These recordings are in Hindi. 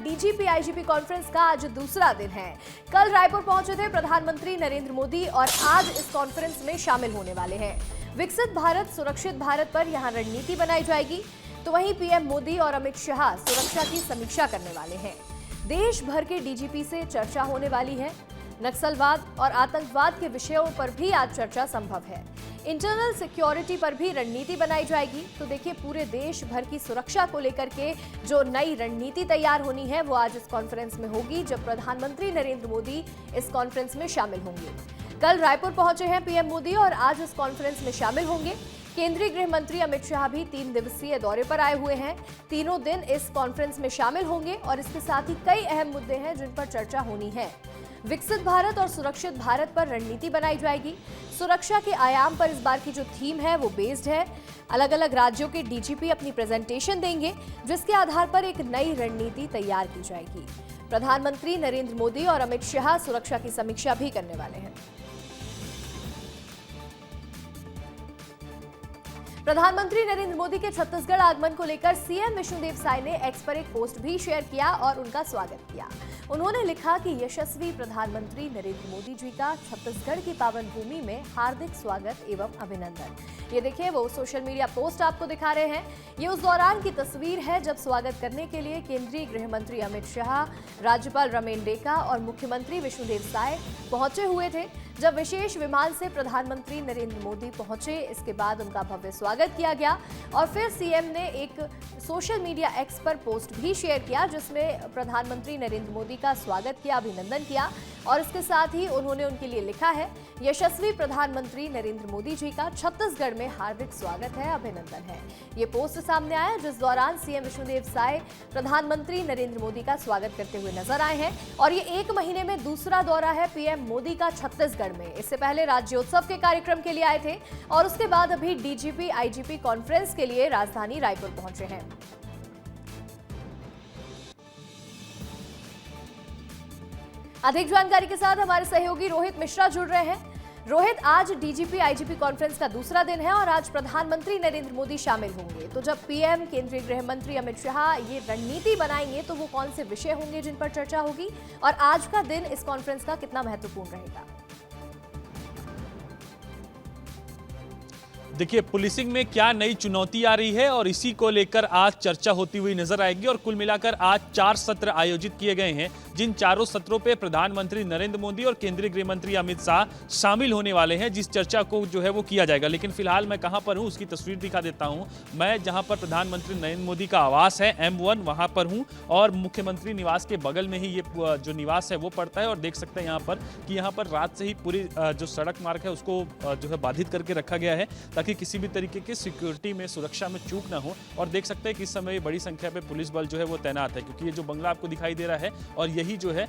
डीजीपी आईजीपी कॉन्फ्रेंस का आज दूसरा दिन है। कल रायपुर पहुंचे थे प्रधानमंत्री नरेंद्र मोदी और आज इस कॉन्फ्रेंस में शामिल होने वाले हैं। विकसित भारत सुरक्षित भारत पर यहां रणनीति बनाई जाएगी, तो वहीं पीएम मोदी और अमित शाह सुरक्षा की समीक्षा करने वाले हैं। देश भर के डीजीपी से चर्चा होने वाली है। नक्सलवाद और आतंकवाद के विषयों पर भी आज चर्चा संभव है। इंटरनल सिक्योरिटी पर भी रणनीति बनाई जाएगी। तो देखिए, पूरे देश भर की सुरक्षा को लेकर के जो नई रणनीति तैयार होनी है वो आज इस कॉन्फ्रेंस में होगी, जब प्रधानमंत्री नरेंद्र मोदी इस कॉन्फ्रेंस में शामिल होंगे। कल रायपुर पहुंचे हैं पीएम मोदी और आज इस कॉन्फ्रेंस में शामिल होंगे। केंद्रीय गृह मंत्री अमित शाह भी 3 दिवसीय दौरे पर आए हुए हैं। तीनों दिन इस कॉन्फ्रेंस में शामिल होंगे और इसके साथ ही कई अहम मुद्दे हैं जिन पर चर्चा होनी है। विकसित भारत और सुरक्षित भारत पर रणनीति बनाई जाएगी। सुरक्षा के आयाम पर इस बार की जो थीम है वो बेस्ड है। अलग अलग राज्यों के डीजीपी अपनी प्रेजेंटेशन देंगे, जिसके आधार पर एक नई रणनीति तैयार की जाएगी। प्रधानमंत्री नरेंद्र मोदी और अमित शाह सुरक्षा की समीक्षा भी करने वाले हैं। प्रधानमंत्री नरेंद्र मोदी के छत्तीसगढ़ आगमन को लेकर सीएम विष्णुदेव साय ने एक्स पर एक पोस्ट भी शेयर किया और उनका स्वागत किया। उन्होंने लिखा कि यशस्वी प्रधानमंत्री नरेंद्र मोदी जी का छत्तीसगढ़ की पावन भूमि में हार्दिक स्वागत एवं अभिनंदन। ये देखिए, वो सोशल मीडिया पोस्ट आपको दिखा रहे हैं। ये उस दौरान की तस्वीर है जब स्वागत करने के लिए केंद्रीय गृह मंत्री अमित शाह, राज्यपाल रमेन डेका और मुख्यमंत्री विष्णुदेव साय पहुंचे हुए थे। जब विशेष विमान से प्रधानमंत्री नरेंद्र मोदी पहुंचे, इसके बाद उनका भव्य स्वागत किया गया और फिर सीएम ने एक सोशल मीडिया एक्स पर पोस्ट भी शेयर किया, जिसमें प्रधानमंत्री नरेंद्र मोदी का स्वागत किया, अभिनंदन किया और इसके साथ ही उन्होंने उनके लिए लिखा है, यशस्वी प्रधानमंत्री नरेंद्र मोदी जी का छत्तीसगढ़ में हार्दिक स्वागत है, अभिनंदन है। ये पोस्ट सामने आया जिस दौरान सीएम विष्णुदेव साय प्रधानमंत्री नरेंद्र मोदी का स्वागत करते हुए नजर आए हैं और ये 1 महीने में दूसरा दौरा है पीएम मोदी का छत्तीसगढ़ में। इससे पहले राज्योत्सव के कार्यक्रम के लिए आए थे और उसके बाद अभी डीजीपी आईजीपी कॉन्फ्रेंस के लिए राजधानी रायपुर पहुंचे हैं। अधिक जानकारी के साथ हमारे सहयोगी रोहित मिश्रा जुड़ रहे हैं। रोहित, आज डीजीपी आईजीपी कॉन्फ्रेंस का दूसरा दिन है और आज प्रधानमंत्री नरेंद्र मोदी शामिल होंगे। तो जब पीएम, केंद्रीय गृह मंत्री अमित शाह ये रणनीति बनाएंगे तो वो कौन से विषय होंगे जिन पर चर्चा होगी और आज का दिन इस कॉन्फ्रेंस का कितना महत्वपूर्ण रहेगा? देखिए, पुलिसिंग में क्या नई चुनौती आ रही है और इसी को लेकर आज चर्चा होती हुई नजर आएगी। और कुल मिलाकर आज 4 सत्र आयोजित किए गए हैं, जिन चारों सत्रों पे प्रधानमंत्री नरेंद्र मोदी और केंद्रीय गृह मंत्री अमित शाह शामिल होने वाले हैं, जिस चर्चा को जो है वो किया जाएगा। लेकिन फिलहाल मैं कहां पर हूं उसकी तस्वीर दिखा देता हूं। मैं जहां पर प्रधानमंत्री नरेंद्र मोदी का आवास है M1, वहां पर हूं और मुख्यमंत्री निवास के बगल में ही ये जो निवास है वो पड़ता है। और देख सकते हैं यहाँ पर कि यहाँ पर रात से ही पूरी जो सड़क मार्ग है उसको जो है बाधित करके रखा गया है, ताकि किसी भी तरीके की सिक्योरिटी में, सुरक्षा में चूक ना हो। और देख सकते हैं कि इस समय बड़ी संख्या पे पुलिस बल जो है वो तैनात है, क्योंकि ये जो बंगला आपको दिखाई दे रहा है और यही जो है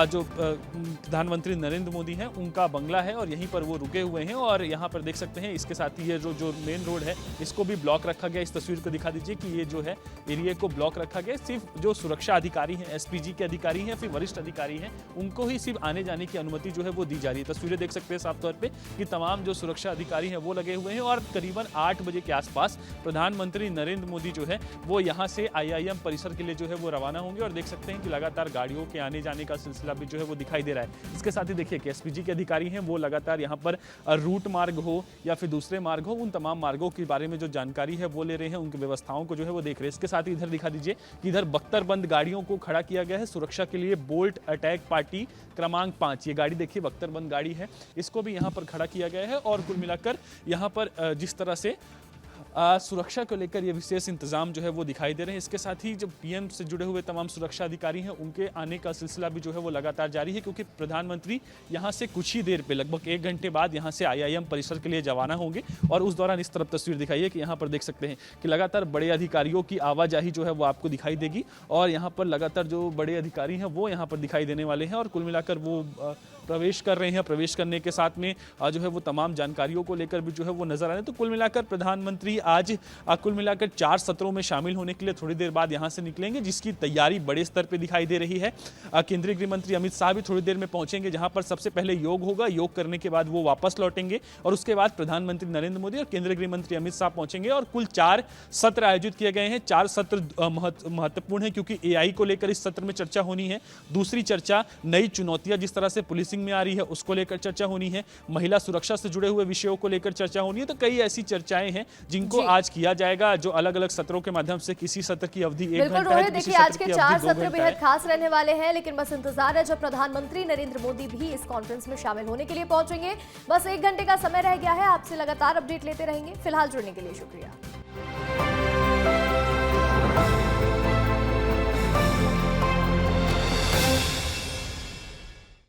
जो प्रधानमंत्री नरेंद्र मोदी हैं उनका बंगला है और यहीं पर वो रुके हुए हैं। और यहाँ पर देख सकते हैं इसके साथ ही ये जो मेन रोड है इसको भी ब्लॉक रखा गया। इस तस्वीर को दिखा दीजिए कि ये जो है एरिया को ब्लॉक रखा गया। सिर्फ जो सुरक्षा अधिकारी हैं, एसपीजी के अधिकारी हैं, फिर वरिष्ठ अधिकारी हैं, उनको ही सिर्फ आने जाने की अनुमति जो है वो दी जा रही है। तस्वीरें देख सकते हैं साफ तौर पर कि तमाम जो सुरक्षा अधिकारी हैं वो लगे हुए हैं। और करीबन 8 बजे के आसपास प्रधानमंत्री नरेंद्र मोदी जो है वो यहाँ से IIM परिसर के लिए जो है वो रवाना होंगे। और देख सकते हैं कि लगातार गाड़ियों के आने जाने का सिलसिला भी जो है वो दिखाई दे रहा है। इसके साथ ही देखिए कि एसपीजी के अधिकारी हैं वो लगातार यहाँ पर रूट मार्ग हो या फिर दूसरे मार्ग हो, उन तमाम मार्गों के बारे में जो जानकारी है वो ले रहे हैं, उनकी व्यवस्थाओं को जो है वो देख रहे हैं। इसके साथ ही इधर दिखा दीजिए कि इधर बख्तरबंद गाड़ियों को खड़ा किया गया है सुरक्षा के लिए। बोल्ट अटैक पार्टी क्रमांक 5, ये गाड़ी देखिए बख्तरबंद गाड़ी है, इसको भी यहाँ पर खड़ा किया गया है। और कुल मिलाकर यहाँ पर जिस तरह से सुरक्षा को लेकर ये विशेष इंतजाम जो है वो दिखाई दे रहे हैं। इसके साथ ही जो पीएम से जुड़े हुए तमाम सुरक्षा अधिकारी हैं उनके आने का सिलसिला भी जो है वो लगातार जारी है, क्योंकि प्रधानमंत्री यहाँ से कुछ ही देर पे, लगभग 1 घंटे बाद यहाँ से IIM परिसर के लिए रवाना होंगे। और उस दौरान इस तरफ तस्वीर दिखाइए कि यहाँ पर देख सकते हैं कि लगातार बड़े अधिकारियों की आवाजाही जो है वो आपको दिखाई देगी और यहाँ पर लगातार जो बड़े अधिकारी हैं वो यहाँ पर दिखाई देने वाले हैं। और कुल मिलाकर वो प्रवेश कर रहे हैं। प्रवेश करने के साथ में जो है वो तमाम जानकारियों को लेकर भी जो है वो नजर आ रहे हैं। तो कुल मिलाकर प्रधानमंत्री आज कुल मिलाकर 4 सत्रों में शामिल होने के लिए थोड़ी देर बाद यहां से निकलेंगे, जिसकी तैयारी बड़े स्तर पर दिखाई दे रही है। केंद्रीय गृह मंत्री अमित शाह भी थोड़ी देर में पहुंचेंगे, जहां पर सबसे पहले योग होगा। योग करने के बाद वो वापस लौटेंगे और उसके बाद प्रधानमंत्री नरेंद्र मोदी और केंद्रीय गृह मंत्री अमित शाह पहुंचेंगे और कुल 4 सत्र आयोजित किए गए हैं। 4 सत्र महत्वपूर्ण है क्योंकि एआई को लेकर इस सत्र में चर्चा होनी है। दूसरी चर्चा नई चुनौतियां जिस तरह से पुलिसिंग में आ रही है उसको लेकर चर्चा होनी है। महिला सुरक्षा से जुड़े हुए विषयों को लेकर चर्चा होनी है। तो कई ऐसी चर्चाएं हैं जिनको आज किया जाएगा, जो अलग अलग सत्रों के माध्यम से किसी सत्र की अवधि 1 घंटा है, देखिए आज के 4 सत्र बेहद खास रहने वाले हैं, लेकिन बस इंतजार है जब प्रधानमंत्री नरेंद्र मोदी भी इस कॉन्फ्रेंस में शामिल होने के लिए पहुंचेंगे। बस 1 घंटे का समय रह गया है। आपसे लगातार अपडेट लेते रहेंगे। फिलहाल जुड़ने के लिए शुक्रिया।